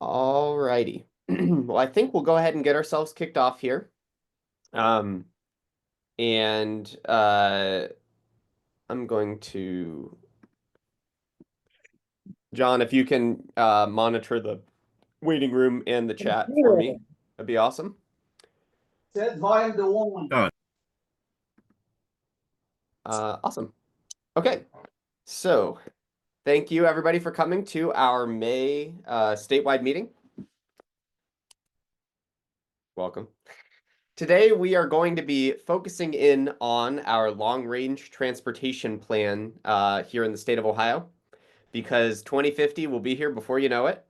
All righty. Well, I think we'll go ahead and get ourselves kicked off here. Um, and I'm going to, John, if you can monitor the waiting room and the chat for Yeah. me, that'd be awesome. Set volume to 1. Oh, Awesome. Okay. So thank you everybody for coming to our May statewide meeting. Welcome. Today, we are going to be focusing in on our long-range transportation plan here in the state of Ohio, because 2050 will be here before you know it.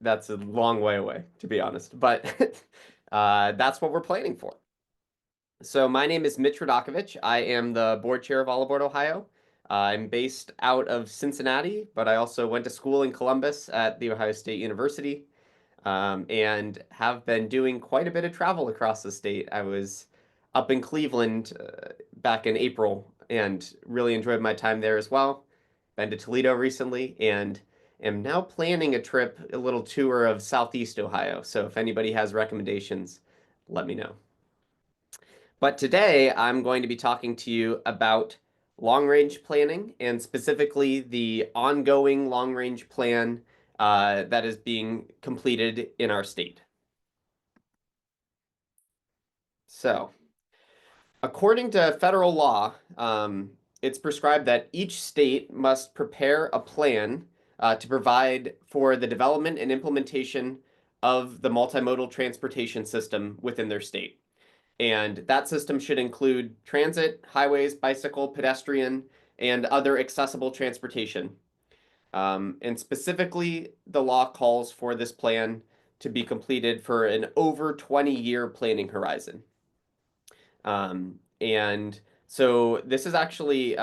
That's a long way away, to be honest, but that's what we're planning for. So my name is Mitch Radakovich. I am the board chair of All Aboard Ohio. I'm based out of Cincinnati, but I also went to school in Columbus at The Ohio State University. And have been doing quite a bit of travel across the state. I was up in Cleveland back in April and really enjoyed my time there as well. Been to Toledo recently and am now planning a trip, a little tour of Southeast Ohio. So if anybody has recommendations, let me know. But today I'm going to be talking to you about long-range planning and specifically the ongoing long-range plan that is being completed in our state. So, according to federal law, it's prescribed that each state must prepare a plan to provide for the development and implementation of the multimodal transportation system within their state. And that system should include transit, highways, bicycle, pedestrian, and other accessible transportation. And specifically, the law calls for this plan to be completed for an over 20-year planning horizon. And so this is actually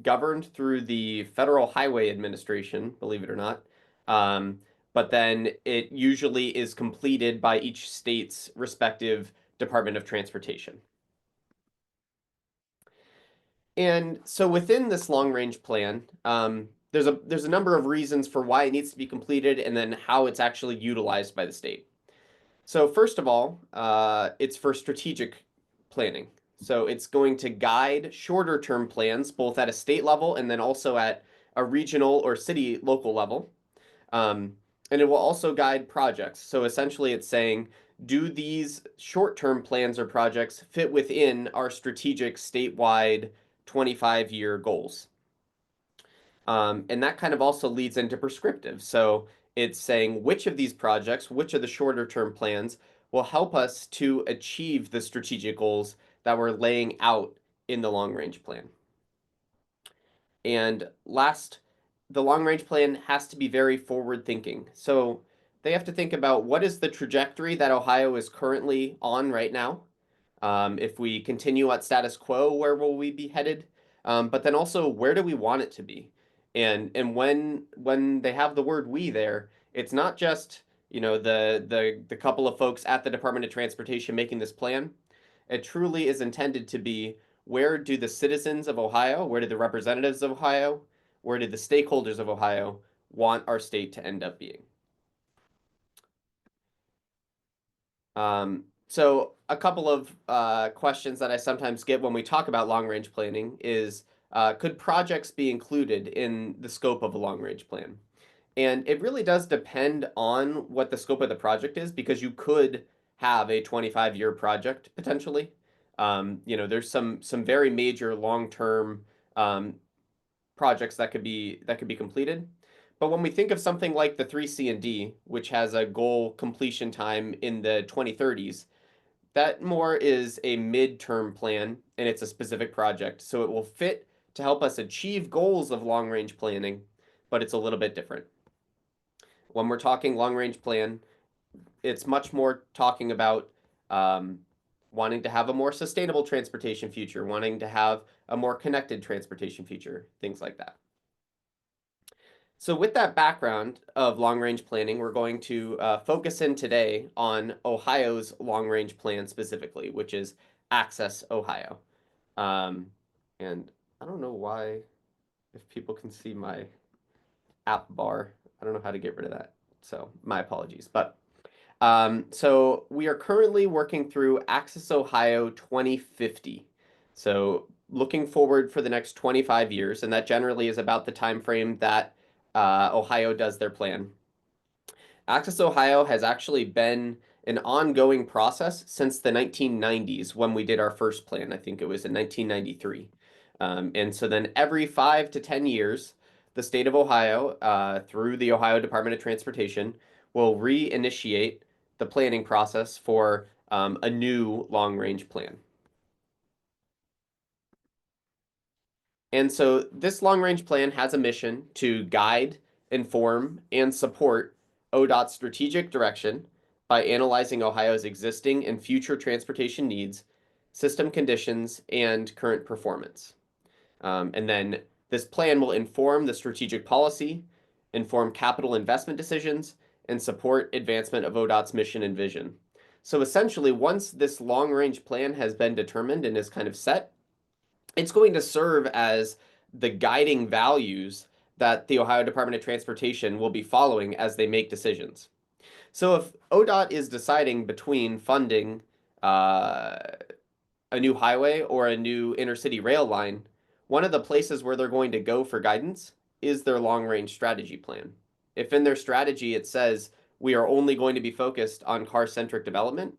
governed through the Federal Highway Administration, believe it or not. But then it usually is completed by each state's respective Department of Transportation. And so within this long-range plan, there's a number of reasons for why it needs to be completed and then how it's actually utilized by the state. So first of all, it's for strategic planning. So it's going to guide shorter term plans, both at a state level and then also at a regional or city local level. And it will also guide projects. So essentially it's saying, do these short-term plans or projects fit within our strategic statewide 25-year goals? And that kind of also leads into prescriptive. So it's saying which of these projects, which of the shorter term plans will help us to achieve the strategic goals that we're laying out in the long range plan. And last, the long range plan has to be very forward thinking. So they have to think about what is the trajectory that Ohio is currently on right now. If we continue at status quo, where will we be headed? But then also, where do we want it to be? And when they have the word "we" there, it's not just the couple of folks at the Department of Transportation making this plan. It truly is intended to be, where do the citizens of Ohio, where do the representatives of Ohio, where do the stakeholders of Ohio want our state to end up being? So a couple of questions that I sometimes get when we talk about long-range planning is, could projects be included in the scope of a long-range plan? And it really does depend on what the scope of the project is, because you could have a 25-year project potentially. There's some very major long-term projects that could be completed. But when we think of something like the 3C&D, which has a goal completion time in the 2030s, that more is a midterm plan and it's a specific project. So it will fit to help us achieve goals of long range planning, but it's a little bit different. When we're talking long range plan, it's much more talking about wanting to have a more sustainable transportation future, wanting to have a more connected transportation future, things like that. So with that background of long-range planning, we're going to focus in today on Ohio's long-range plan specifically, which is Access Ohio. And I don't know why, if people can see my app bar, I don't know how to get rid of that. So my apologies. But so we are currently working through Access Ohio 2050. So looking forward for the next 25 years, and that generally is about the time frame that Ohio does their plan. Access Ohio has actually been an ongoing process since the 1990s when we did our first plan. I think it was in 1993. And so then every 5 to 10 years, the state of Ohio, through the Ohio Department of Transportation, will reinitiate the planning process for a new long-range plan. And so this long-range plan has a mission to guide, inform, and support ODOT's strategic direction by analyzing Ohio's existing and future transportation needs, system conditions, and current performance. And then this plan will inform the strategic policy, inform capital investment decisions, and support advancement of ODOT's mission and vision. So essentially, once this long-range plan has been determined and is kind of set, it's going to serve as the guiding values that the Ohio Department of Transportation will be following as they make decisions. So if ODOT is deciding between funding uh, a new highway or a new intercity rail line, one of the places where they're going to go for guidance is their long-range strategy plan. If in their strategy it says we are only going to be focused on car-centric development,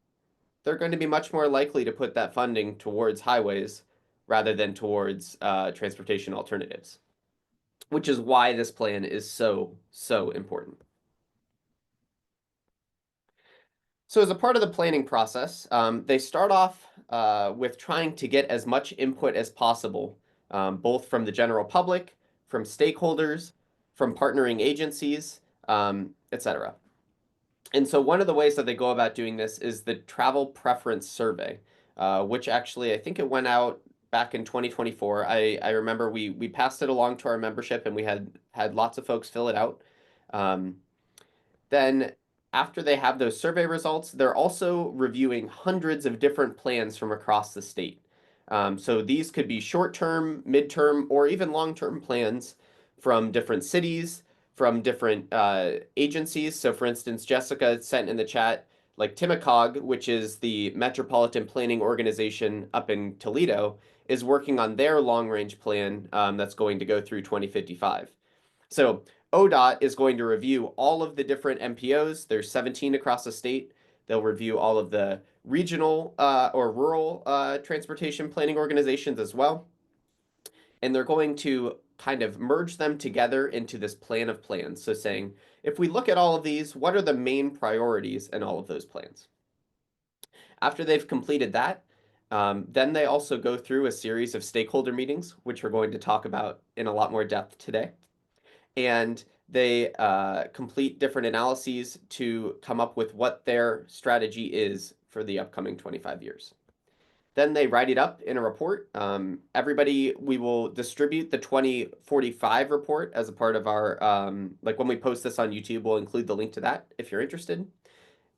they're going to be much more likely to put that funding towards highways rather than towards transportation alternatives, which is why this plan is so, so important. So as a part of the planning process, they start off with trying to get as much input as possible, both from the general public, from stakeholders, from partnering agencies, etc. And so one of the ways that they go about doing this is the travel preference survey, which actually I think it went out back in 2024. I remember we passed it along to our membership and we had lots of folks fill it out. Um, then after they have those survey results, they're also reviewing hundreds of different plans from across the state. So these could be short-term, mid-term, or even long-term plans from different cities, from different agencies. So for instance, Jessica sent in the chat, like Timicog, which is the Metropolitan Planning Organization up in Toledo, is working on their long-range plan that's going to go through 2055. So ODOT is going to review all of the different MPOs. There's 17 across the state. They'll review all of the regional or rural transportation planning organizations as well. And they're going to kind of merge them together into this plan of plans. So saying, if we look at all of these, what are the main priorities in all of those plans? After they've completed that, then they also go through a series of stakeholder meetings, which we're going to talk about in a lot more depth today. And they complete different analyses to come up with what their strategy is for the upcoming 25 years. Then they write it up in a report. Everybody, we will distribute the 2045 report as a part of our, like when we post this on YouTube, we'll include the link to that if you're interested.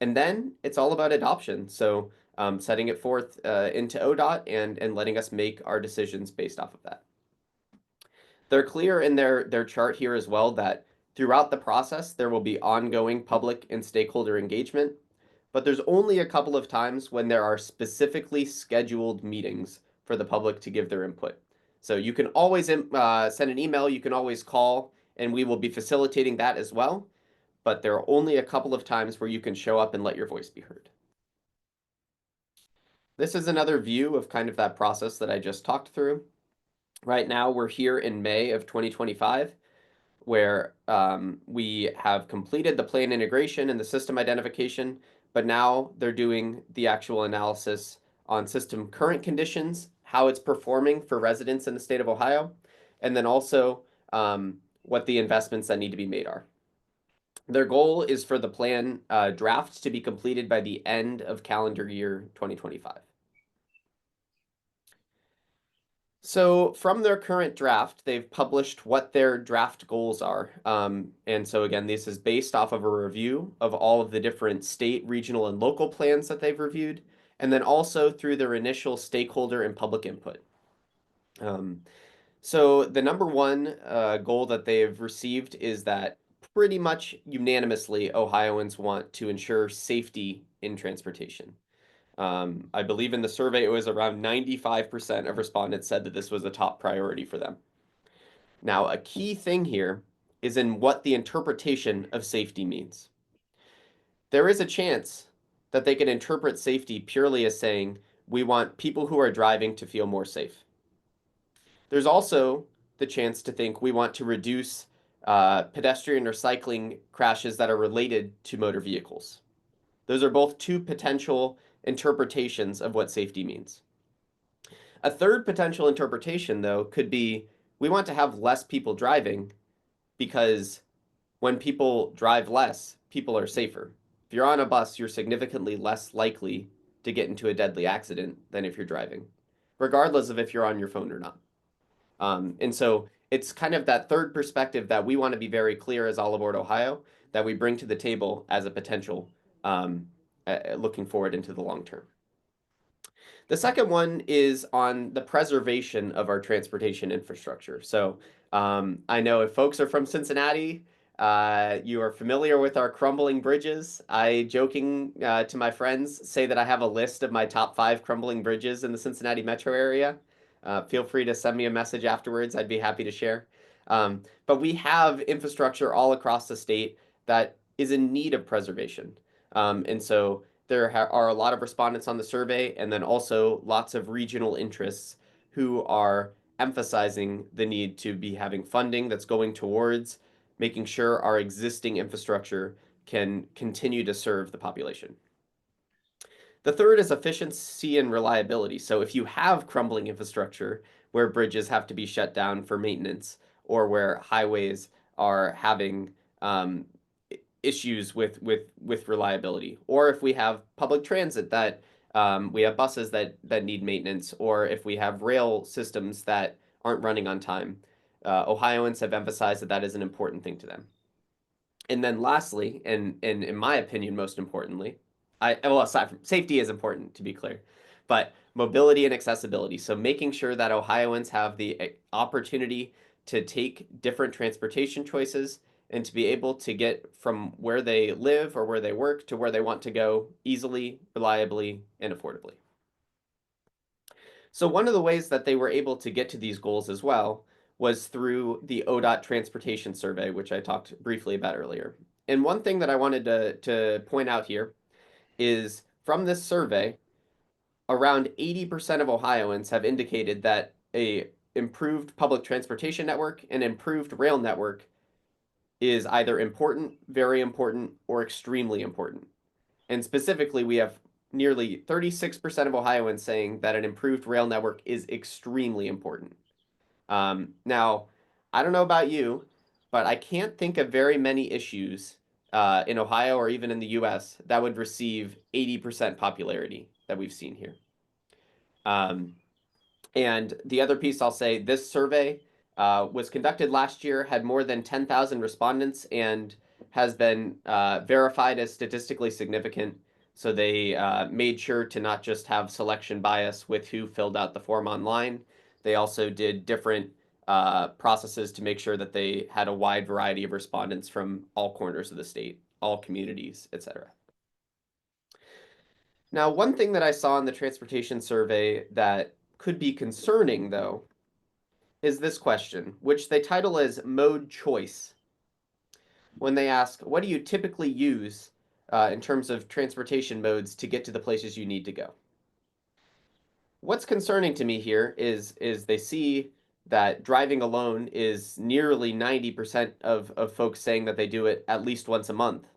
And then it's all about adoption. So setting it forth into ODOT and letting us make our decisions based off of that. They're clear in their chart here as well that throughout the process, there will be ongoing public and stakeholder engagement, but there's only a couple of times when there are specifically scheduled meetings for the public to give their input. So you can always send an email, you can always call, and we will be facilitating that as well, but there are only a couple of times where you can show up and let your voice be heard. This is another view of kind of that process that I just talked through. Right now, we're here in May of 2025, where we have completed the plan integration and the system identification, but now they're doing the actual analysis on system current conditions, how it's performing for residents in the state of Ohio, and then also what the investments that need to be made are. Their goal is for the plan draft to be completed by the end of calendar year 2025. So from their current draft, they've published what their draft goals are. And so again, this is based off of a review of all of the different state, regional, and local plans that they've reviewed, and then also through their initial stakeholder and public input. So the number one goal that they've received is that pretty much unanimously, Ohioans want to ensure safety in transportation. I believe in the survey it was around 95% of respondents said that this was a top priority for them. Now, a key thing here is in what the interpretation of safety means. There is a chance that they can interpret safety purely as saying, we want people who are driving to feel more safe. There's also the chance to think we want to reduce pedestrian or cycling crashes that are related to motor vehicles. Those are both two potential interpretations of what safety means. A third potential interpretation, though, could be we want to have less people driving because when people drive less, people are safer. If you're on a bus, you're significantly less likely to get into a deadly accident than if you're driving, regardless of if you're on your phone or not. And so it's kind of that third perspective that we want to be very clear as All Aboard Ohio that we bring to the table as a potential looking forward into the long term. The second one is on the preservation of our transportation infrastructure. So I know if folks are from Cincinnati, you are familiar with our crumbling bridges. I, joking to my friends, say that I have a list of my top 5 crumbling bridges in the Cincinnati metro area. Feel free to send me a message afterwards. I'd be happy to share. But we have infrastructure all across the state that is in need of preservation. And so there are a lot of respondents on the survey, and then also lots of regional interests who are emphasizing the need to be having funding that's going towards making sure our existing infrastructure can continue to serve the population. The third is efficiency and reliability. So if you have crumbling infrastructure where bridges have to be shut down for maintenance or where highways are having issues with reliability, or if we have public transit that we have buses that need maintenance, or if we have rail systems that aren't running on time, Ohioans have emphasized that that is an important thing to them. And then lastly, and in my opinion, most importantly, well, aside from safety is important to be clear, but mobility and accessibility. So making sure that Ohioans have the opportunity to take different transportation choices and to be able to get from where they live or where they work to where they want to go easily, reliably, and affordably. So one of the ways that they were able to get to these goals as well was through the ODOT transportation survey, which I talked briefly about earlier. And one thing that I wanted to point out here is from this survey, around 80% of Ohioans have indicated that a improved public transportation network and improved rail network is either important, very important, or extremely important. And specifically, we have nearly 36% of Ohioans saying that an improved rail network is extremely important. Now, I don't know about you, but I can't think of very many issues in Ohio or even in the US that would receive 80% popularity that we've seen here. And the other piece I'll say, this survey was conducted last year, had more than 10,000 respondents, and has been verified as statistically significant. So they made sure to not just have selection bias with who filled out the form online. They also did different processes to make sure that they had a wide variety of respondents from all corners of the state, all communities, etc. Now, one thing that I saw in the transportation survey that could be concerning, though, is this question, which they title as mode choice. When they ask, what do you typically use in terms of transportation modes to get to the places you need to go? What's concerning to me here is they see that driving alone is nearly 90% of folks saying that they do it at least once a month.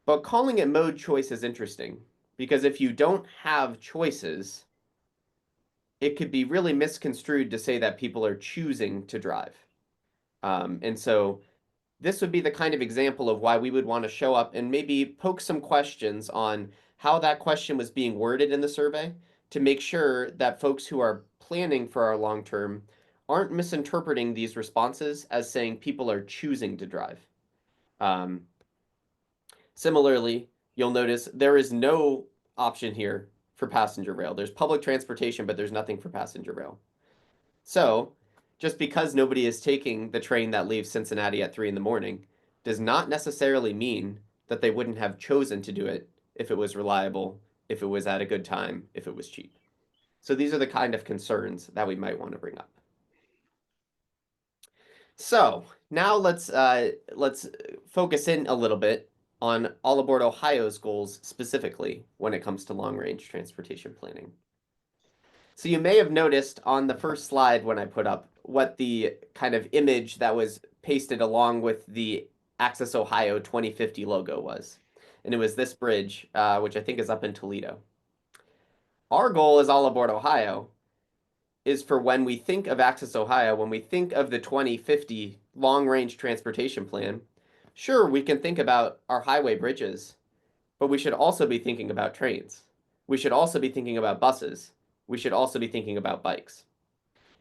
But calling it mode choice is interesting because if you don't have choices, it could be really misconstrued to say that people are choosing to drive. And so this would be the kind of example of why we would want to show up and maybe poke some questions on how that question was being worded in the survey to make sure that folks who are planning for our long term aren't misinterpreting these responses as saying people are choosing to drive. Similarly, you'll notice there is no option here for passenger rail. There's public transportation, but there's nothing for passenger rail. So just because nobody is taking the train that leaves Cincinnati at 3 in the morning does not necessarily mean that they wouldn't have chosen to do it if it was reliable, if it was at a good time, if it was cheap. So these are the kind of concerns that we might want to bring up. So now let's focus in a little bit on All Aboard Ohio's goals specifically when it comes to long-range transportation planning. So you may have noticed on the first slide when I put up what the kind of image that was pasted along with the Access Ohio 2050 logo was. And it was this bridge, which I think is up in Toledo. Our goal as All Aboard Ohio is for when we think of Access Ohio, when we think of the 2050 long-range transportation plan, sure, we can think about our highway bridges, but we should also be thinking about trains. We should also be thinking about buses. We should also be thinking about bikes.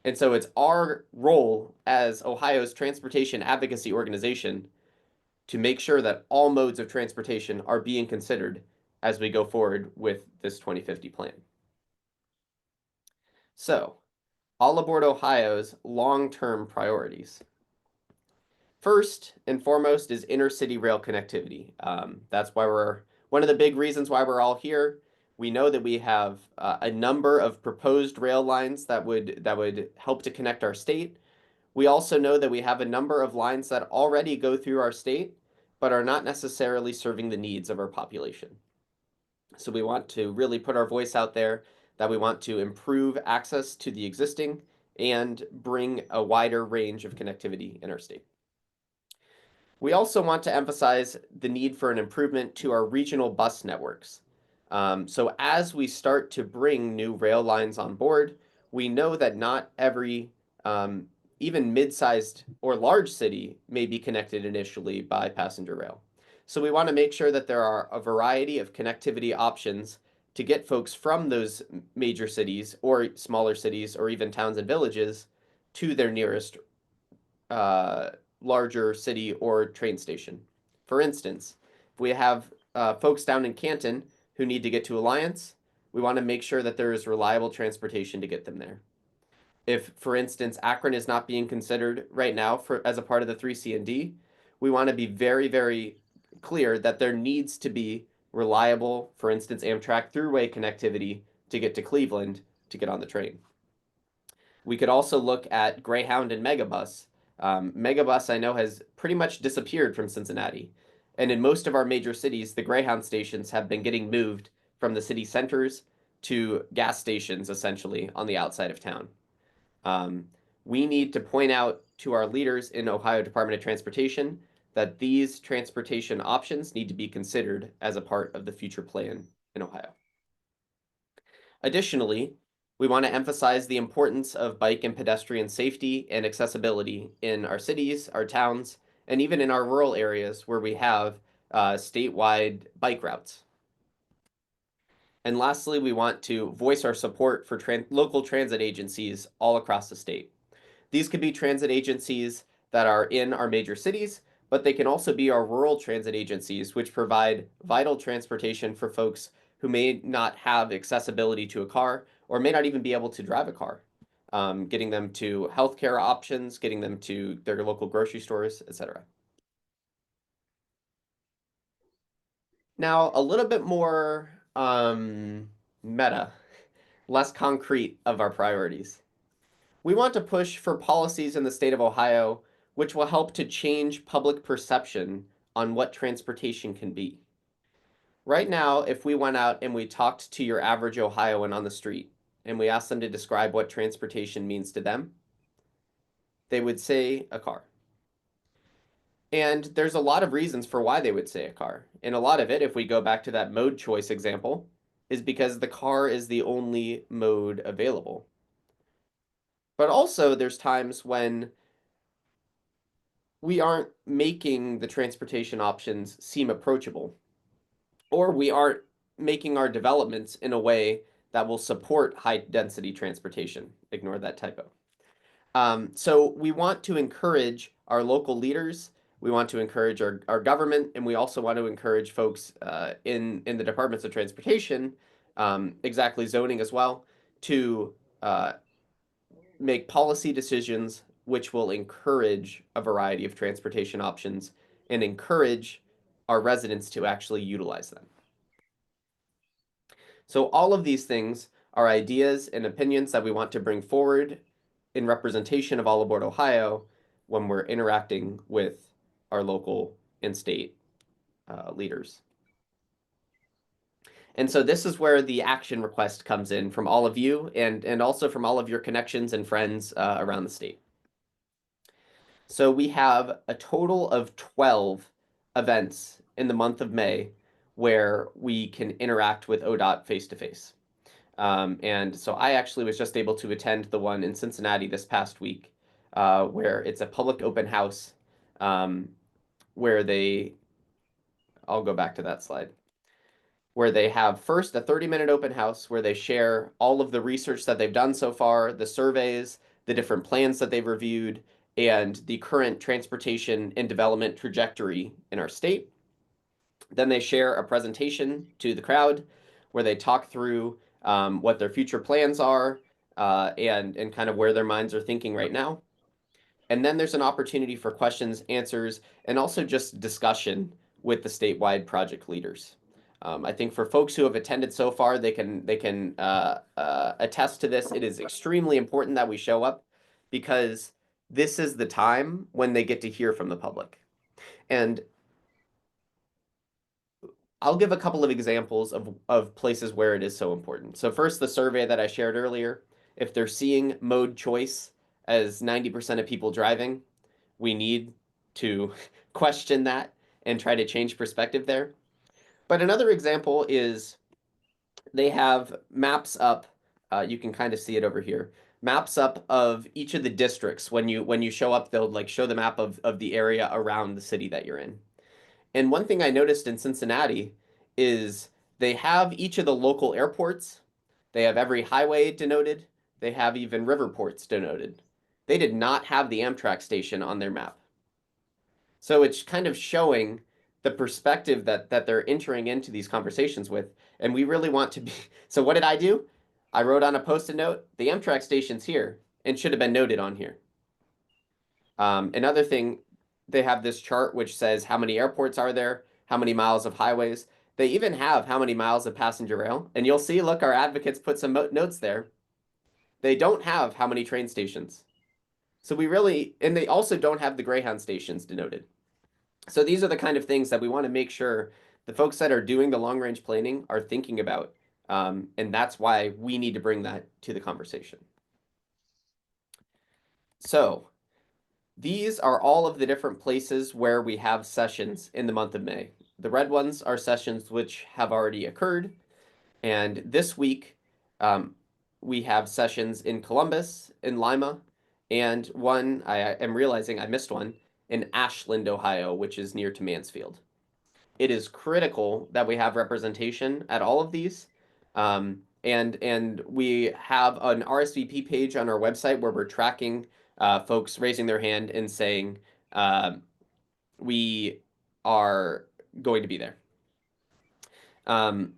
And so it's our role as Ohio's transportation advocacy organization to make sure that all modes of transportation are being considered as we go forward with this 2050 plan. So, All Aboard Ohio's long-term priorities. First and foremost is intercity rail connectivity. That's why one of the big reasons why we're all here. We know that we have a number of proposed rail lines that would help to connect our state. We also know that we have a number of lines that already go through our state, but are not necessarily serving the needs of our population. So we want to really put our voice out there that we want to improve access to the existing and bring a wider range of connectivity in our state. We also want to emphasize the need for an improvement to our regional bus networks. So as we start to bring new rail lines on board, we know that not every, even mid-sized or large city may be connected initially by passenger rail. So we want to make sure that there are a variety of connectivity options to get folks from those major cities or smaller cities or even towns and villages to their nearest larger city or train station. For instance, if we have folks down in Canton who need to get to Alliance, we want to make sure that there is reliable transportation to get them there. If, for instance, Akron is not being considered right now as a part of the 3C&D, we want to be very, very clear that there needs to be reliable, for instance, Amtrak throughway connectivity to get to Cleveland to get on the train. We could also look at Greyhound and Megabus. Megabus, I know, has pretty much disappeared from Cincinnati. And in most of our major cities, the Greyhound stations have been getting moved from the city centers to gas stations, essentially, on the outside of town. We need to point out to our leaders in Ohio Department of Transportation that these transportation options need to be considered as a part of the future plan in Ohio. Additionally, we want to emphasize the importance of bike and pedestrian safety and accessibility in our cities, our towns, and even in our rural areas where we have statewide bike routes. And lastly, we want to voice our support for local transit agencies all across the state. These could be transit agencies that are in our major cities, but they can also be our rural transit agencies, which provide vital transportation for folks who may not have accessibility to a car or may not even be able to drive a car, getting them to healthcare options, getting them to their local grocery stores, etc. Now, a little bit more meta, less concrete of our priorities. We want to push for policies in the state of Ohio which will help to change public perception on what transportation can be. Right now, if we went out and we talked to your average Ohioan on the street and we asked them to describe what transportation means to them, they would say a car. And there's a lot of reasons for why they would say a car. And a lot of it, if we go back to that mode choice example, is because the car is the only mode available. But also, there's times when we aren't making the transportation options seem approachable, or we aren't making our developments in a way that will support high density transportation. Ignore that typo. So we want to encourage our local leaders, we want to encourage our government, and we also want to encourage folks in the departments of transportation, exactly zoning as well, to make policy decisions which will encourage a variety of transportation options and encourage our residents to actually utilize them. So all of these things are ideas and opinions that we want to bring forward in representation of all aboard Ohio when we're interacting with our local and state leaders. And so this is where the action request comes in from all of you and also from all of your connections and friends around the state. So we have a total of 12 events in the month of May where we can interact with ODOT face-to-face. And so I actually was just able to attend the one in Cincinnati this past week, where it's a public open house, where I'll go back to that slide, where they have first a 30-minute open house where they share all of the research that they've done so far, the surveys, the different plans that they've reviewed, and the current transportation and development trajectory in our state. Then they share a presentation to the crowd where they talk through what their future plans are and kind of where their minds are thinking right now. And then there's an opportunity for questions, answers, and also just discussion with the statewide project leaders. I think for folks who have attended so far, they can attest to this. It is extremely important that we show up because this is the time when they get to hear from the public. And I'll give a couple of examples of places where it is so important. So first, the survey that I shared earlier, if they're seeing mode choice as 90% of people driving, we need to question that and try to change perspective there. But another example is they have maps up. You can kind of see it over here. Maps up of each of the districts. When you show up, they'll like show the map of the area around the city that you're in. And one thing I noticed in Cincinnati is they have each of the local airports. They have every highway denoted. They have even river ports denoted. They did not have the Amtrak station on their map. So it's kind of showing the perspective that they're entering into these conversations with. And we really want to be. So what did I do? I wrote on a post-it note, the Amtrak station's here and should have been noted on here. Another thing, they have this chart which says how many airports are there, how many miles of highways. They even have how many miles of passenger rail. And you'll see, look, our advocates put some notes there. They don't have how many train stations. So and they also don't have the Greyhound stations denoted. So these are the kind of things that we want to make sure the folks that are doing the long range planning are thinking about. And that's why we need to bring that to the conversation. So these are all of the different places where we have sessions in the month of May. The red ones are sessions which have already occurred. And this week, we have sessions in Columbus, in Lima, and one, I am realizing I missed one, in Ashland, Ohio, which is near to Mansfield. It is critical that we have representation at all of these. And we have an RSVP page on our website where we're tracking folks raising their hand and saying we are going to be there.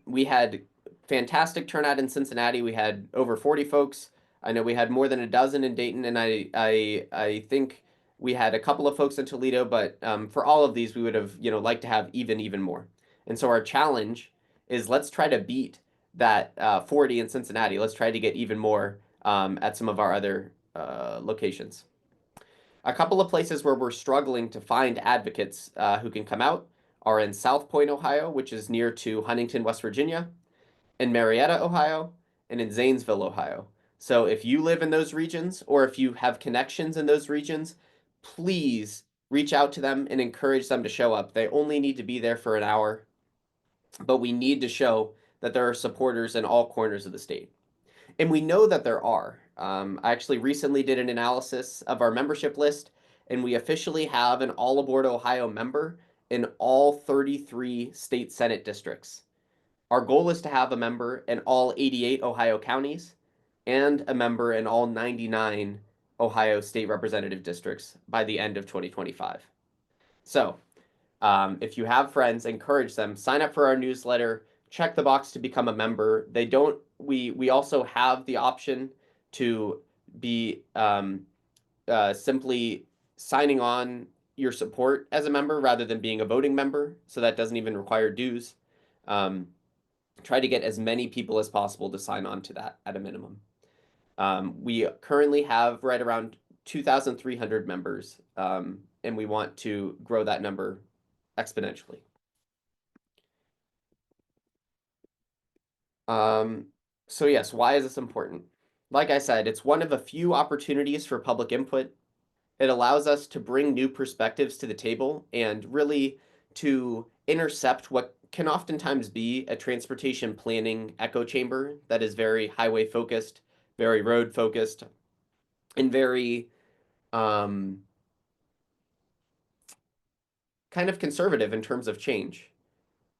We had fantastic turnout in Cincinnati. We had over 40 folks. I know we had more than a dozen in Dayton, and I think we had a couple of folks in Toledo, but for all of these, we would have liked to have even more. And so our challenge is let's try to beat that 40 in Cincinnati. Let's try to get even more at some of our other locations. A couple of places where we're struggling to find advocates who can come out are in South Point, Ohio, which is near to Huntington, West Virginia, in Marietta, Ohio, and in Zanesville, Ohio. So if you live in those regions or if you have connections in those regions, please reach out to them and encourage them to show up. They only need to be there for an hour, but we need to show that there are supporters in all corners of the state. And we know that there are. I actually recently did an analysis of our membership list, and we officially have an All Aboard Ohio member in all 33 state Senate districts. Our goal is to have a member in all 88 Ohio counties and a member in all 99 Ohio state representative districts by the end of 2025. So if you have friends, encourage them, sign up for our newsletter, check the box to become a member. We also have the option to be simply signing on your support as a member rather than being a voting member, so that doesn't even require dues. Try to get as many people as possible to sign on to that at a minimum. We currently have right around 2,300 members, and we want to grow that number exponentially. So yes, why is this important? Like I said, it's one of a few opportunities for public input. It allows us to bring new perspectives to the table and really to intercept what can oftentimes be a transportation planning echo chamber that is very highway focused, very road focused, and very kind of conservative in terms of change.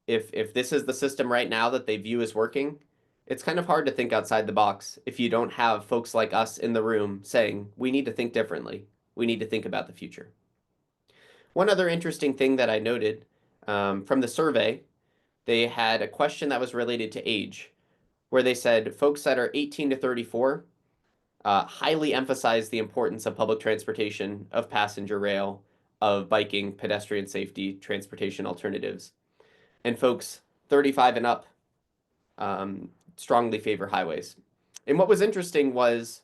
If this is the system right now that they view as working, it's kind of hard to think outside the box if you don't have folks like us in the room saying, we need to think differently. We need to think about the future. One other interesting thing that I noted from the survey, they had a question that was related to age, where they said folks that are 18 to 34 highly emphasize the importance of public transportation, of passenger rail, of biking, pedestrian safety, transportation alternatives. And folks 35 and up strongly favor highways. And what was interesting was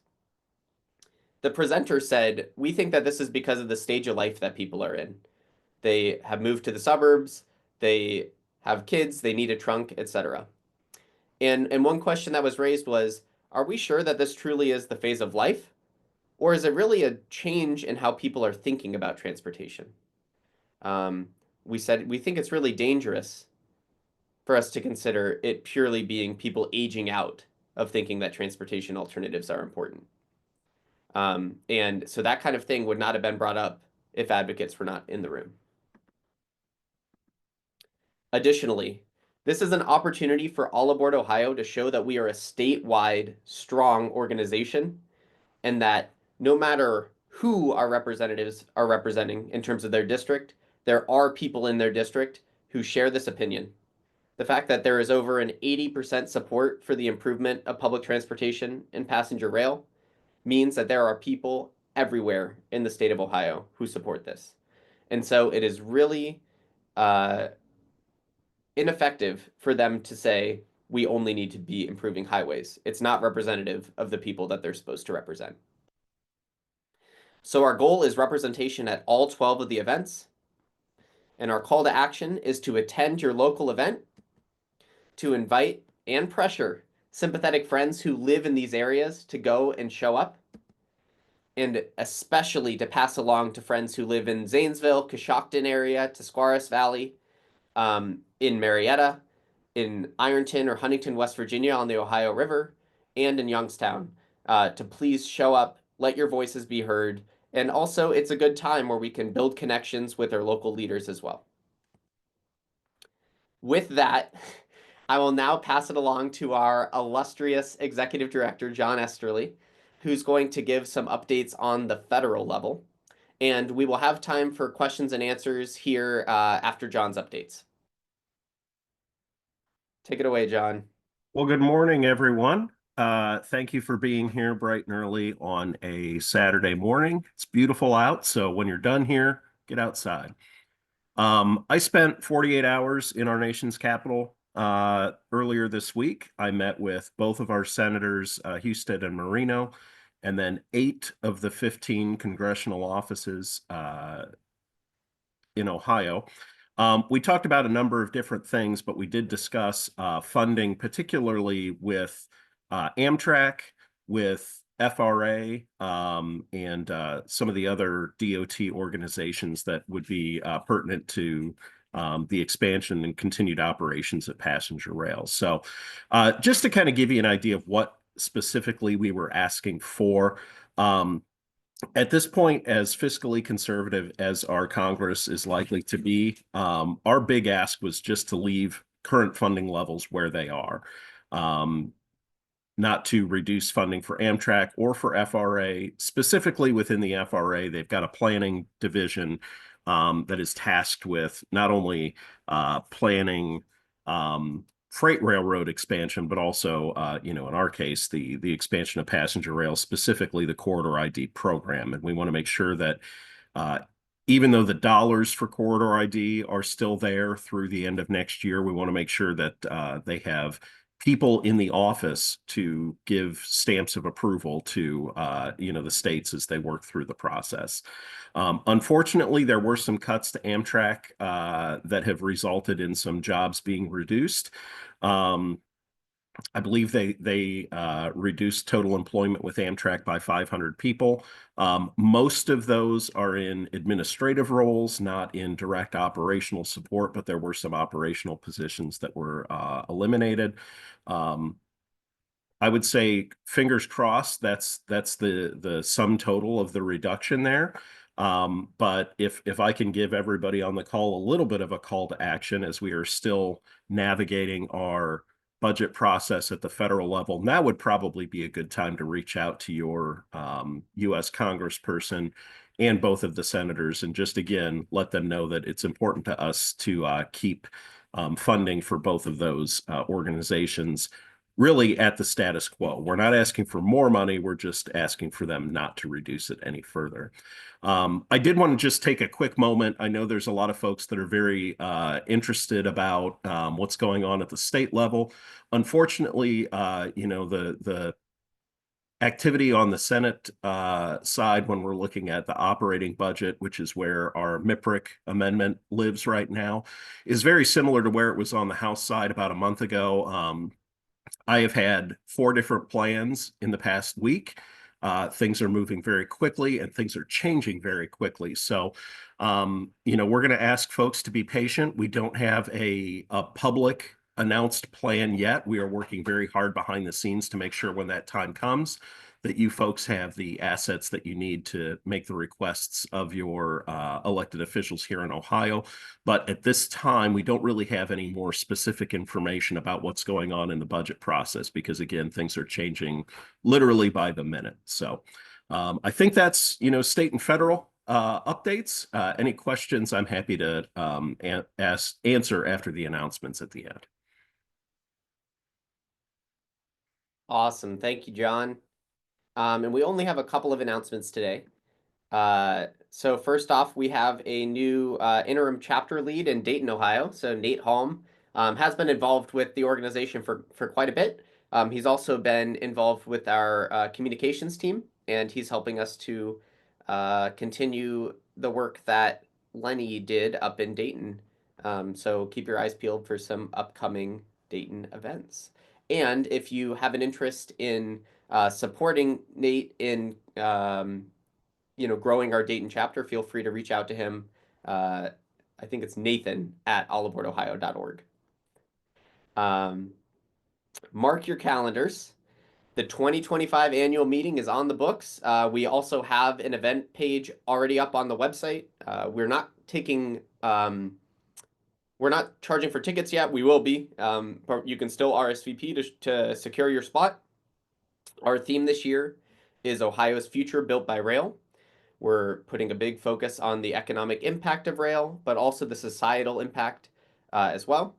the presenter said, we think that this is because of the stage of life that people are in. They have moved to the suburbs, they have kids, they need a trunk, etc. And one question that was raised was, are we sure that this truly is the phase of life? Or is it really a change in how people are thinking about transportation? We said we think it's really dangerous for us to consider it purely being people aging out of thinking that transportation alternatives are important. And so that kind of thing would not have been brought up if advocates were not in the room. Additionally, this is an opportunity for All Aboard Ohio to show that we are a statewide, strong organization and that no matter who our representatives are representing in terms of their district, there are people in their district who share this opinion. The fact that there is over an 80% support for the improvement of public transportation and passenger rail means that there are people everywhere in the state of Ohio who support this. And so it is really ineffective for them to say, we only need to be improving highways. It's not representative of the people that they're supposed to represent. So our goal is representation at all 12 of the events. And our call to action is to attend your local event, to invite and pressure sympathetic friends who live in these areas to go and show up, and especially to pass along to friends who live in Zanesville, Coshocton area, Tuscarawas Valley, in Marietta, in Ironton or Huntington, West Virginia on the Ohio River, and in Youngstown, to please show up, let your voices be heard, and also it's a good time where we can build connections with our local leaders as well. With that, I will now pass it along to our illustrious Executive Director, John Esterly, who's going to give some updates on the federal level. And we will have time for questions and answers here after John's updates. Take it away, John. Well, good morning, everyone. Thank you for being here bright and early on a Saturday morning. It's beautiful out, so when you're done here, get outside. I spent 48 hours in our nation's capital earlier this week. I met with both of our senators, Husted and Marino, and then 8 of the 15 congressional offices in Ohio. We talked about a number of different things, but we did discuss funding, particularly with Amtrak, with FRA, and some of the other DOT organizations that would be pertinent to the expansion and continued operations of passenger rail. So just to kind of give you an idea of what specifically we were asking for, at this point, as fiscally conservative as our Congress is likely to be, our big ask was just to leave current funding levels where they are. Not to reduce funding for Amtrak or for FRA. Specifically within the FRA, they've got a planning division that is tasked with not only planning freight railroad expansion, but also, in our case, the expansion of passenger rail, specifically the Corridor ID program. And we want to make sure that even though the dollars for corridor ID are still there through the end of next year, we want to make sure that they have people in the office to give stamps of approval to the states as they work through the process. Unfortunately, there were some cuts to Amtrak that have resulted in some jobs being reduced. I believe they reduced total employment with Amtrak by 500 people. Most of those are in administrative roles, not in direct operational support, but there were some operational positions that were eliminated. I would say fingers crossed. That's the sum total of the reduction there. But if I can give everybody on the call a little bit of a call to action as we are still navigating our budget process at the federal level, that would probably be a good time to reach out to your U.S. Congressperson and both of the senators and just again let them know that it's important to us to keep funding for both of those organizations really at the status quo. We're not asking for more money. We're just asking for them not to reduce it any further. I did want to just take a quick moment. I know there's a lot of folks that are very interested about what's going on at the state level. Unfortunately, the activity on the Senate side when we're looking at the operating budget, which is where our MIPRIC amendment lives right now, is very similar to where it was on the House side about a month ago. I have had 4 different plans in the past week. Things are moving very quickly and things are changing very quickly. So, we're going to ask folks to be patient. We don't have a public announced plan yet. We are working very hard behind the scenes to make sure when that time comes that you folks have the assets that you need to make the requests of your elected officials here in Ohio. But at this time, we don't really have any more specific information about what's going on in the budget process because, again, things are changing literally by the minute. So I think that's, state and federal updates. Any questions, I'm happy to answer after the announcements at the end. Awesome. Thank you, John. And we only have a couple of announcements today. So first off, we have a new interim chapter lead in Dayton, Ohio. So Nate Holm has been involved with the organization for quite a bit. He's also been involved with our communications team, and he's helping us to continue the work that Lenny did up in Dayton. So keep your eyes peeled for some upcoming Dayton events. And if you have an interest in supporting Nate in growing our Dayton chapter, feel free to reach out to him. I think it's Nathan at allaboardohio.org. Mark your calendars. The 2025 annual meeting is on the books. We also have an event page already up on the website. We're not charging for tickets yet. We will be, but you can still RSVP to secure your spot. Our theme this year is Ohio's Future Built by Rail. We're putting a big focus on the economic impact of rail, but also the societal impact as well.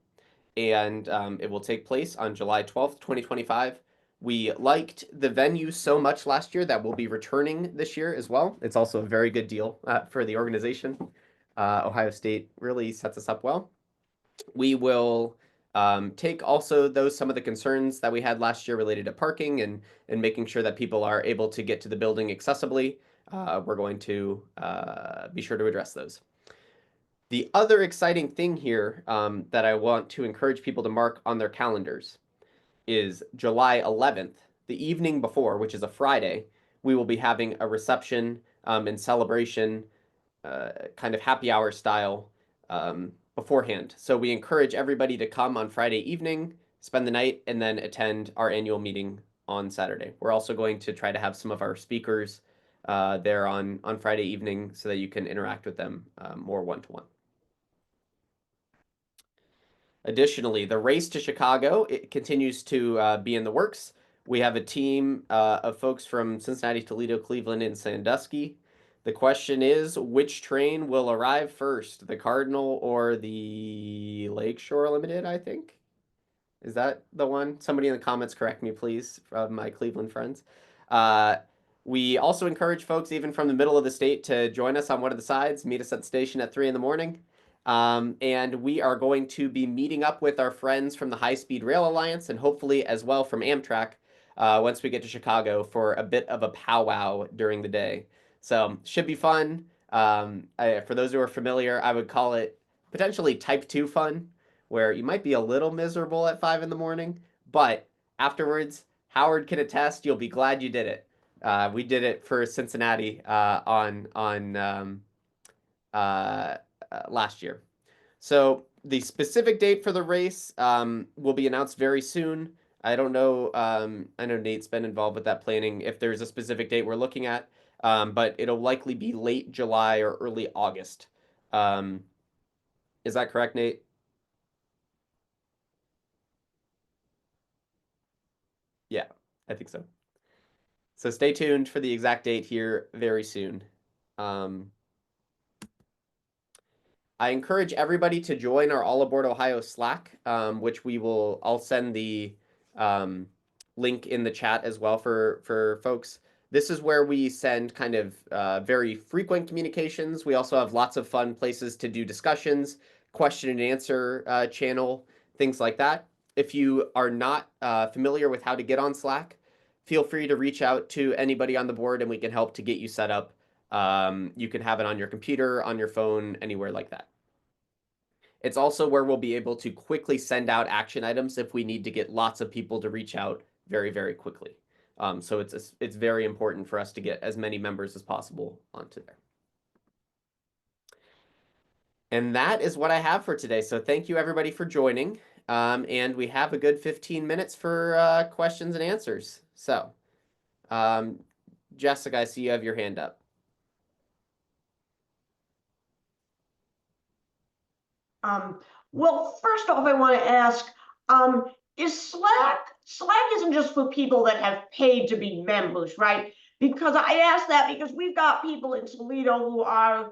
And it will take place on July 12th, 2025. We liked the venue so much last year that we'll be returning this year as well. It's also a very good deal for the organization. Ohio State really sets us up well. We will take also some of the concerns that we had last year related to parking and making sure that people are able to get to the building accessibly. We're going to be sure to address those. The other exciting thing here that I want to encourage people to mark on their calendars is July 11th, the evening before, which is a Friday. We will be having a reception and celebration, kind of happy hour style beforehand. So we encourage everybody to come on Friday evening, spend the night, and then attend our annual meeting on Saturday. We're also going to try to have some of our speakers there on Friday evening so that you can interact with them more one-to-one. Additionally, the race to Chicago, it continues to be in the works. We have a team of folks from Cincinnati, Toledo, Cleveland, and Sandusky. The question is, which train will arrive first, the Cardinal or the Lakeshore Limited, I think? Is that the one? Somebody in the comments correct me, please, from my Cleveland friends. We also encourage folks, even from the middle of the state, to join us on one of the sides, meet us at the station at 3 in the morning. And we are going to be meeting up with our friends from the High Speed Rail Alliance and hopefully as well from Amtrak once we get to Chicago for a bit of a powwow during the day. So should be fun. For those who are familiar, I would call it potentially type 2 fun, where you might be a little miserable at 5 in the morning, but afterwards, Howard can attest, you'll be glad you did it. We did it for Cincinnati on last year. So the specific date for the race will be announced very soon. I don't know. I know Nate's been involved with that planning. If there's a specific date we're looking at, but it'll likely be late July or early August. Is that correct, Nate? Yeah, I think so. So stay tuned for the exact date here very soon. I encourage everybody to join our All Aboard Ohio Slack, which I'll send the link in the chat as well for folks. This is where we send kind of very frequent communications. We also have lots of fun places to do discussions, question and answer channel, things like that. If you are not familiar with how to get on Slack, feel free to reach out to anybody on the board and we can help to get you set up. You can have it on your computer, on your phone, anywhere like that. It's also where we'll be able to quickly send out action items if we need to get lots of people to reach out very, very quickly. So it's very important for us to get as many members as possible onto there. And that is what I have for today. So thank you everybody for joining. And we have a good 15 minutes for questions and answers. So, Jessica, I see you have your hand up. Well, first off, I want to ask, is Slack isn't just for people that have paid to be members, right? Because I ask that because we've got people in Toledo who are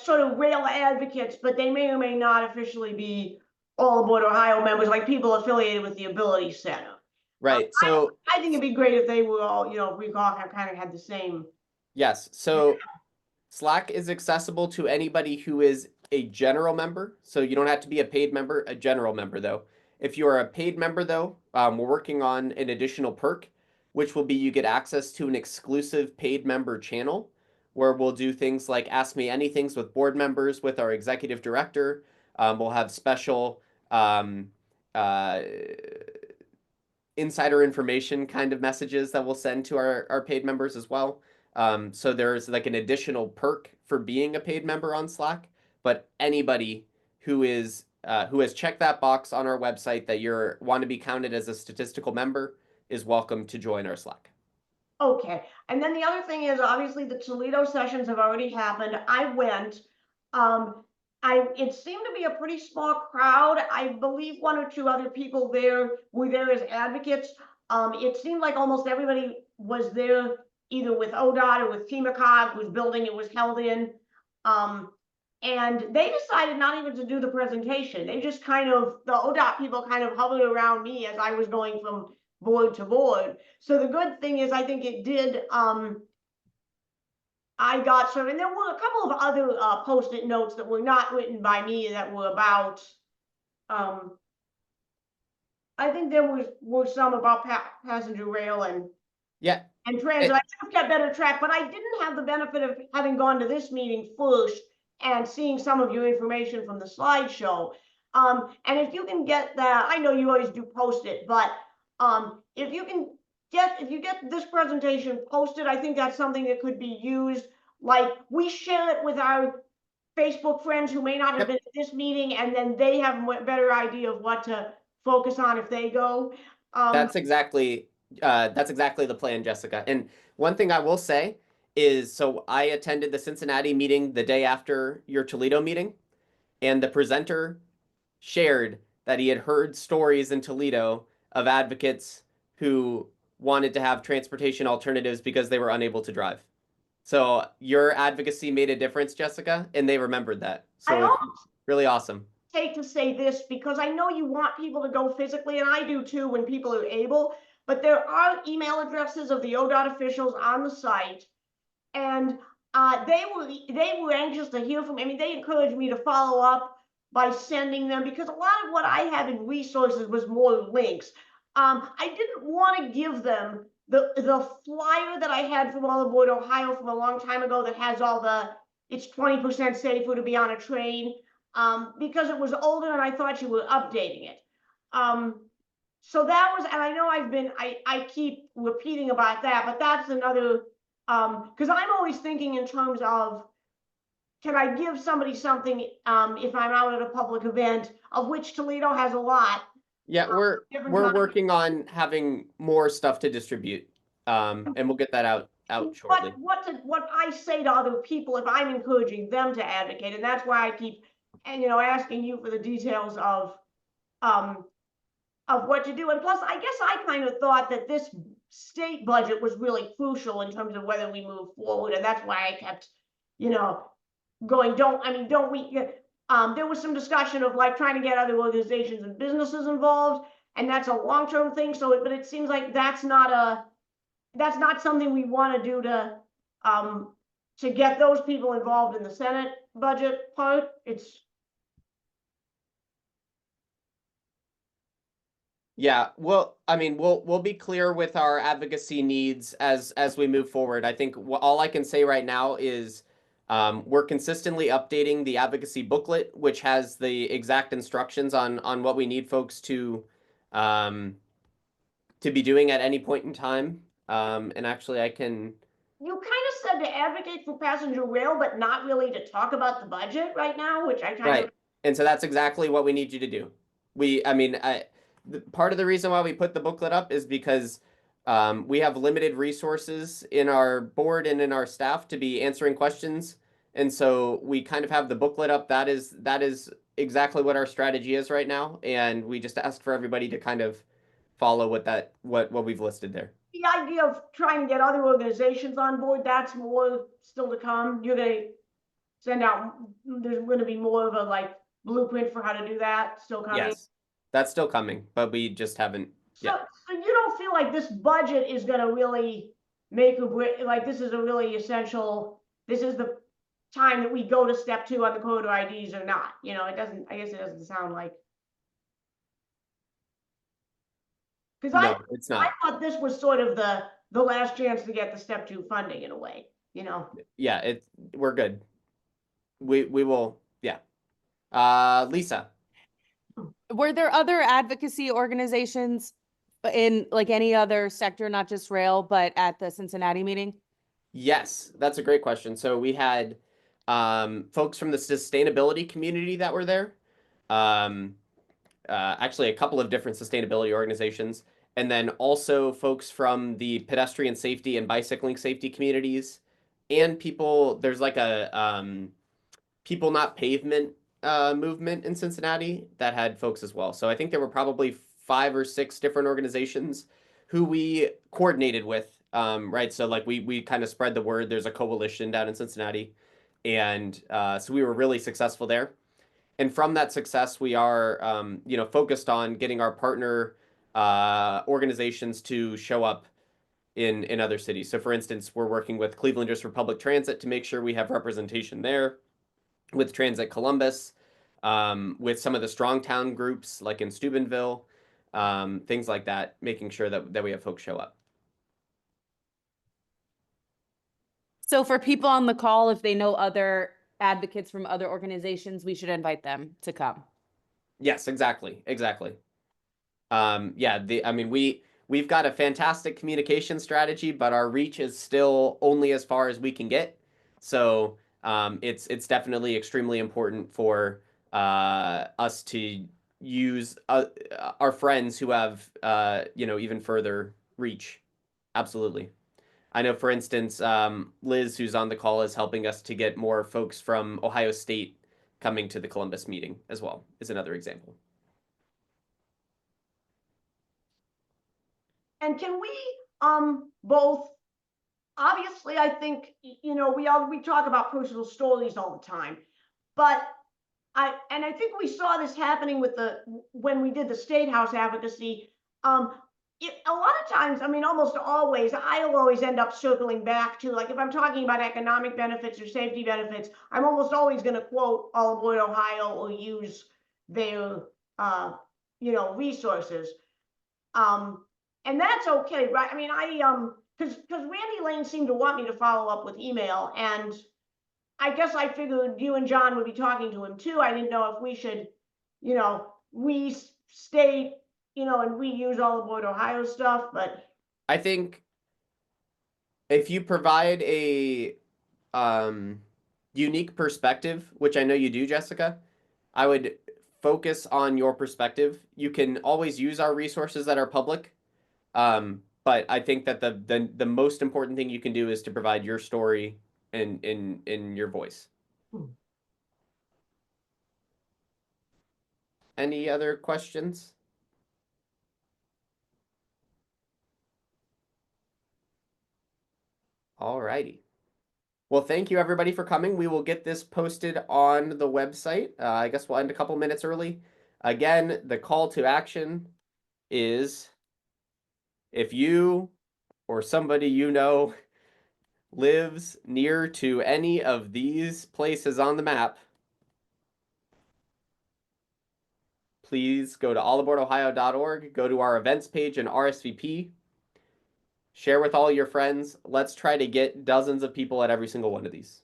sort of rail advocates, but they may or may not officially be All Aboard Ohio members, like people affiliated with the Ability Center. Right. So I think it'd be great if they were all, if we all kind of had the same. yes. So Slack is accessible to anybody who is a general member. So you don't have to be a paid member, a general member though. If you are a paid member though, we're working on an additional perk, which will be you get access to an exclusive paid member channel where we'll do things like Ask Me Anythings with board members, with our executive director. We'll have special insider information kind of messages that we'll send to our paid members as well. So there's like an additional perk for being a paid member on Slack, but anybody who has checked that box on our website that you want to be counted as a statistical member is welcome to join our Slack. Okay, and then the other thing is obviously the Toledo sessions have already happened. I went. It seemed to be a pretty small crowd. I believe one or two other people there were there as advocates. It seemed like almost everybody was there either with ODOT or with FEMA whose building it was held in. And they decided not even to do the presentation. They just the ODOT people kind of hovered around me as I was going from board to board. So the good thing is I think it did, I got sort of, and there were a couple of other post-it notes that were not written by me that were about, I think there were some about passenger rail and transit. I should have kept better track, but I didn't have the benefit of having gone to this meeting first and seeing some of your information from the slideshow. And if you can get that, I know you always do post it, but if you get this presentation posted, I think that's something that could be used. Like we share it with our Facebook friends who may not have been at this meeting, and then they have a better idea of what to focus on if they go. That's exactly the plan, Jessica. And one thing I will say is, so I attended the Cincinnati meeting the day after your Toledo meeting, and the presenter shared that he had heard stories in Toledo of advocates who wanted to have transportation alternatives because they were unable to drive. So your advocacy made a difference, Jessica, and they remembered that. So it's really awesome. To say this because I know you want people to go physically, and I do too when people are able, but there are email addresses of the ODOT officials on the site. And they were anxious to hear from me. I mean, they encouraged me to follow up by sending them, because a lot of what I had in resources was more links. I didn't want to give them the flyer that I had from All Aboard Ohio from a long time ago that has all the, it's 20% safer to be on a train, because it was older and I thought you were updating it. So that was, and I know I keep repeating about that, but that's another, because I'm always thinking in terms of, can I give somebody something if I'm out at a public event, of which Toledo has a lot. Yeah, we're working on having more stuff to distribute, and we'll get that out shortly. What I say to other people if I'm encouraging them to advocate, and that's why I keep, and asking you for the details of what to do. And plus, I guess I kind of thought that this state budget was really crucial in terms of whether we move forward, and that's why I kept, going, don't we get, there was some discussion of like trying to get other organizations and businesses involved, and that's a long-term thing. So, but it seems like that's not something we want to do to get those people involved in the Senate budget part. Yeah, well, I mean, we'll be clear with our advocacy needs as we move forward. I think all I can say right now is we're consistently updating the advocacy booklet, which has the exact instructions on what we need folks to be doing at any point in time. And actually, I can. You kind of said to advocate for passenger rail, but not really to talk about the budget right now, which I kind of. And so that's exactly what we need you to do. Part of the reason why we put the booklet up is because we have limited resources in our board and in our staff to be answering questions. And so we kind of have the booklet up. That is exactly what our strategy is right now. And we just ask for everybody to kind of follow what we've listed there. The idea of trying to get other organizations on board, that's more still to come. You're going to send out, there's going to be more of a like blueprint for how to do that still coming. Yes. That's still coming, but we just haven't yet. So you don't feel like this budget is going to really make a break, like this is a really essential, this is the time that we go to step 2 on the code IDs or not? It doesn't, I guess it doesn't sound like. Because it's not. I thought this was sort of the last chance to get the step 2 funding in a way, Yeah, we're good. We will, yeah. Lisa. Were there other advocacy organizations in like any other sector, not just rail, but at the Cincinnati meeting? Yes, that's a great question. So we had folks from the sustainability community that were there. Actually, a couple of different sustainability organizations. And then also folks from the pedestrian safety and bicycling safety communities. And there's like a People Not Pavement movement in Cincinnati that had folks as well. So I think there were probably 5 or 6 different organizations who we coordinated with, right? So like we kind of spread the word. There's a coalition down in Cincinnati. And so we were really successful there. And from that success, we are, focused on getting our partner organizations to show up in other cities. So for instance, we're working with Clevelanders for Public Transit to make sure we have representation there, with Transit Columbus, with some of the strong town groups like in Steubenville, things like that, making sure that we have folks show up. So for people on the call, if they know other advocates from other organizations, we should invite them to come. Yes, exactly. We've got a fantastic communication strategy, but our reach is still only as far as we can get. So it's definitely extremely important for us to use our friends who have even further reach. Absolutely. I know, for instance, Liz, who's on the call, is helping us to get more folks from Ohio State coming to the Columbus meeting as well, is another example. And can we both, obviously, I think, we talk about personal stories all the time, but I think we saw this happening with when we did the State House advocacy. a lot of times, I mean, almost always, I'll always end up circling back to, like, if I'm talking about economic benefits or safety benefits, I'm almost always going to quote All Aboard Ohio or use their, resources. And that's okay, right? I mean, because Randy Lane seemed to want me to follow up with email, and I guess I figured you and John would be talking to him too. I didn't know if we should, restate, and reuse All Aboard Ohio stuff, but I think if you provide a unique perspective, which I know you do, Jessica, I would focus on your perspective. You can always use our resources that are public, but I think that the most important thing you can do is to provide your story in your voice. Any other questions? All righty. Well, thank you everybody for coming. We will get this posted on the website. I guess we'll end a couple minutes early. Again, the call to action is if you or somebody you know lives near to any of these places on the map, please go to allaboardohio.org, go to our events page and RSVP, share with all your friends. Let's try to get dozens of people at every single one of these.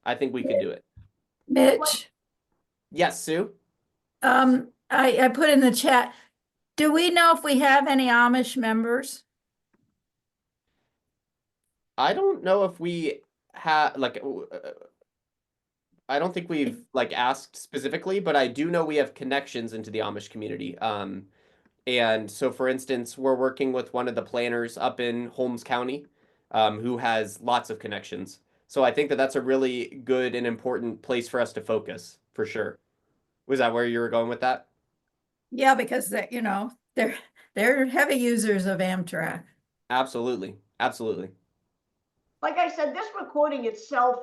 I think we could do it. Mitch, Yes, Sue? I put in the chat, do we know if we have any Amish members? I don't know if we have, like, I don't think we've, like, asked specifically, but I do know we have connections into the Amish community. And so, for instance, we're working with one of the planners up in Holmes County, who has lots of connections. So I think that that's a really good and important place for us to focus, for sure. Was that where you were going with that? Yeah, because they're heavy users of Amtrak. Absolutely. Absolutely. like I said, this recording itself,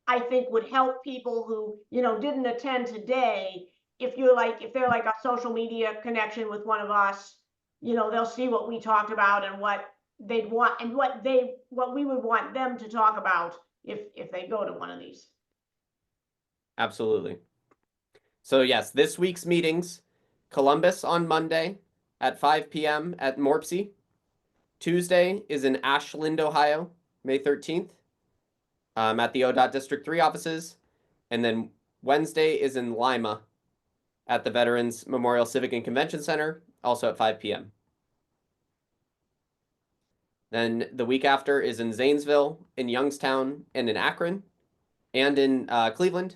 I think, would help people who, didn't attend today. If they're like a social media connection with one of us, they'll see what we talked about and what they'd want and what we would want them to talk about if they go to one of these. Absolutely. So yes, this week's meetings, Columbus on Monday at 5 p.m. at Morpsey. Tuesday is in Ashland, Ohio, May 13th, at the ODOT District 3 offices. And then Wednesday is in Lima at the Veterans Memorial Civic and Convention Center, also at 5 p.m. Then the week after is in Zanesville, in Youngstown, and in Akron, and in Cleveland.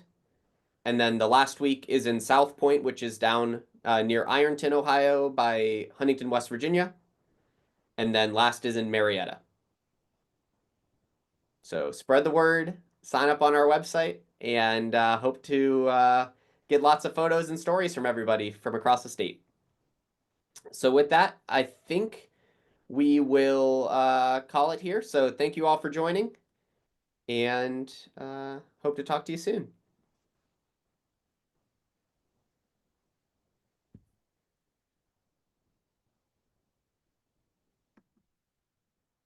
And then the last week is in South Point, which is down near Ironton, Ohio, by Huntington, West Virginia. And then last is in Marietta. So spread the word, sign up on our website, and hope to get lots of photos and stories from everybody from across the state. So with that, I think we will call it here. So thank you all for joining, and hope to talk to you soon.